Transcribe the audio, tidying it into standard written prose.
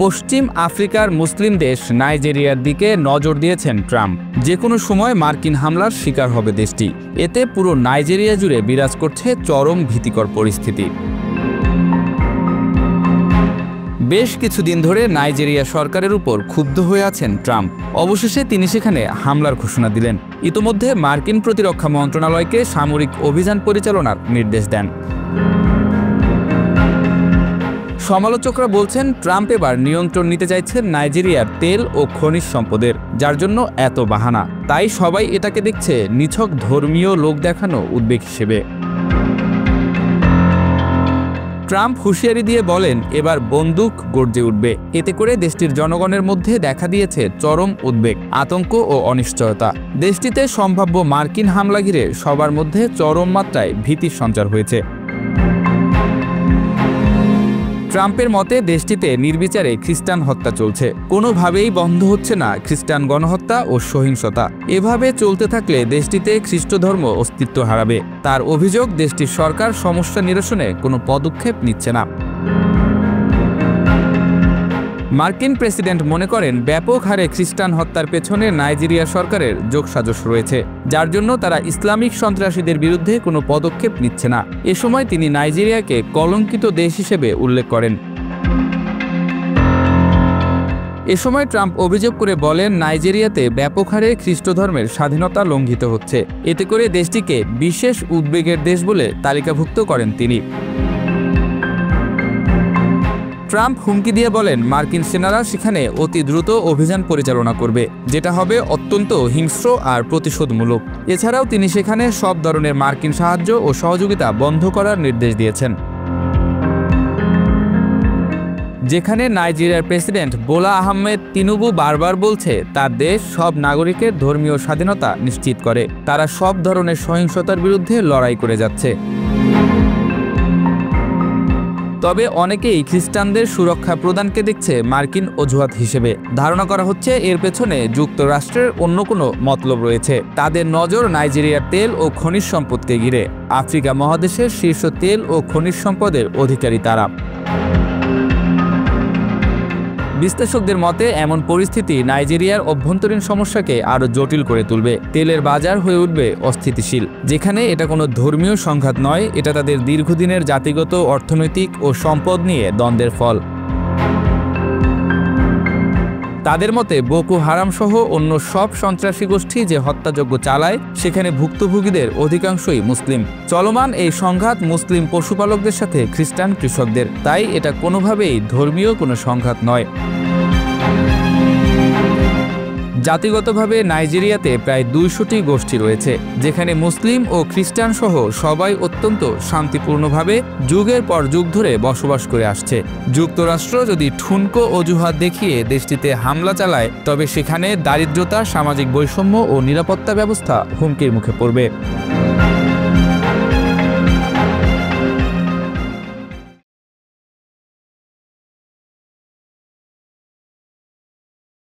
পশ্চিম আফ্রিকার মুসলিম দেশ নাইজেরিয়ার দিকে নজর দিয়েছেন ট্রাম্প। যে কোনো সময় মার্কিন হামলার শিকার হবে দেশটি। এতে পুরো নাইজেরিয়া জুড়ে বিরাজ করছে চরম ভীতিকর পরিস্থিতি। বেশ কিছুদিন ধরে নাইজেরিয়া সরকারের উপর ক্ষুব্ধ হয়ে আছেন ট্রাম্প। অবশেষে তিনি সেখানে হামলার ঘোষণা দিলেন। ইতোমধ্যে মার্কিন প্রতিরক্ষা মন্ত্রণালয়কে সামরিক অভিযান পরিচালনার নির্দেশ দেন। সমালোচকরা বলছেন ট্রাম্প এবার নিয়ন্ত্রণ নিতে চাইছেন নাইজেরিয়ার তেল ও খনিজ সম্পদের, যার জন্য এত বাহানা। তাই সবাই এটাকে দেখছে নিছক ধর্মীয় লোক দেখানো উদ্বেগ হিসেবে। ট্রাম্প হুঁশিয়ারি দিয়ে বলেন, এবার বন্দুক গর্জে উঠবে। এতে করে দেশটির জনগণের মধ্যে দেখা দিয়েছে চরম উদ্বেগ, আতঙ্ক ও অনিশ্চয়তা। দেশটিতে সম্ভাব্য মার্কিন হামলা ঘিরে সবার মধ্যে চরম মাত্রায় ভীতির সঞ্চার হয়েছে। ট্রাম্পের মতে দেশটিতে নির্বিচারে খ্রিস্টান হত্যা চলছে। কোনোভাবেই বন্ধ হচ্ছে না খ্রিস্টান গণহত্যা ও সহিংসতা। এভাবে চলতে থাকলে দেশটিতে খ্রিস্ট ধর্ম অস্তিত্ব হারাবে। তার অভিযোগ, দেশটির সরকার সমস্যা নিরসনে কোনো পদক্ষেপ নিচ্ছে না। মার্কিন প্রেসিডেন্ট মনে করেন ব্যাপক হারে খ্রিস্টান হত্যার পেছনে নাইজেরিয়া সরকারের যোগসাজশ রয়েছে, যার জন্য তারা ইসলামিক সন্ত্রাসীদের বিরুদ্ধে কোনো পদক্ষেপ নিচ্ছে না। এ সময় তিনি নাইজেরিয়াকে কলঙ্কিত দেশ হিসেবে উল্লেখ করেন। এ সময় ট্রাম্প অভিযোগ করে বলেন, নাইজেরিয়াতে ব্যাপক হারে খ্রিস্ট ধর্মের স্বাধীনতা লঙ্ঘিত হচ্ছে। এতে করে দেশটিকে বিশেষ উদ্বেগের দেশ বলে তালিকাভুক্ত করেন তিনি। ট্রাম্প হুমকি দিয়ে বলেন, মার্কিন সেনারা সেখানে অতি দ্রুত অভিযান পরিচালনা করবে, যেটা হবে অত্যন্ত হিংস্র আর প্রতিশোধমূলক। এছাড়াও তিনি সেখানে সব ধরনের মার্কিন সাহায্য ও সহযোগিতা বন্ধ করার নির্দেশ দিয়েছেন। যেখানে নাইজেরিয়ার প্রেসিডেন্ট বোলা আহমেদ তিনুবু বারবার বলছে তার দেশ সব নাগরিকের ধর্মীয় স্বাধীনতা নিশ্চিত করে, তারা সব ধরনের সহিংসতার বিরুদ্ধে লড়াই করে যাচ্ছে। তবে অনেকেই খ্রিস্টানদের সুরক্ষা প্রদানকে দেখছে মার্কিন অজুহাত হিসেবে। ধারণা করা হচ্ছে এর পেছনে যুক্তরাষ্ট্রের অন্য কোনো মতলব রয়েছে। তাদের নজর নাইজেরিয়ার তেল ও খনিজ সম্পদকে ঘিরে। আফ্রিকা মহাদেশের শীর্ষ তেল ও খনিজ সম্পদের অধিকারী তারা। বিশ্লেষকদের মতে এমন পরিস্থিতি নাইজেরিয়ার অভ্যন্তরীণ সমস্যাকে আরও জটিল করে তুলবে। তেলের বাজার হয়ে উঠবে অস্থিতিশীল। যেখানে এটা কোনো ধর্মীয় সংঘাত নয়, এটা তাদের দীর্ঘদিনের জাতিগত, অর্থনৈতিক ও সম্পদ নিয়ে দ্বন্দ্বের ফল। তাদের মতে বোকো হারাম সহ অন্য সব সন্ত্রাসী গোষ্ঠী যে হত্যাযজ্ঞ চালায়, সেখানে ভুক্তভোগীদের অধিকাংশই মুসলিম। চলমান এই সংঘাত মুসলিম পশুপালকদের সাথে খ্রিস্টান কৃষকদের। তাই এটা কোনোভাবেই ধর্মীয় কোনো সংঘাত নয়। জাতিগতভাবে নাইজেরিয়াতে প্রায় 200টি গোষ্ঠী রয়েছে, যেখানে মুসলিম ও খ্রিস্টান সহ সবাই অত্যন্ত শান্তিপূর্ণভাবে যুগের পর যুগ ধরে বসবাস করে আসছে। যুক্তরাষ্ট্র যদি ঠুনকো অজুহাত দেখিয়ে দেশটিতে হামলা চালায়, তবে সেখানে দারিদ্রতা, সামাজিক বৈষম্য ও নিরাপত্তা ব্যবস্থা হুমকির মুখে পড়বে।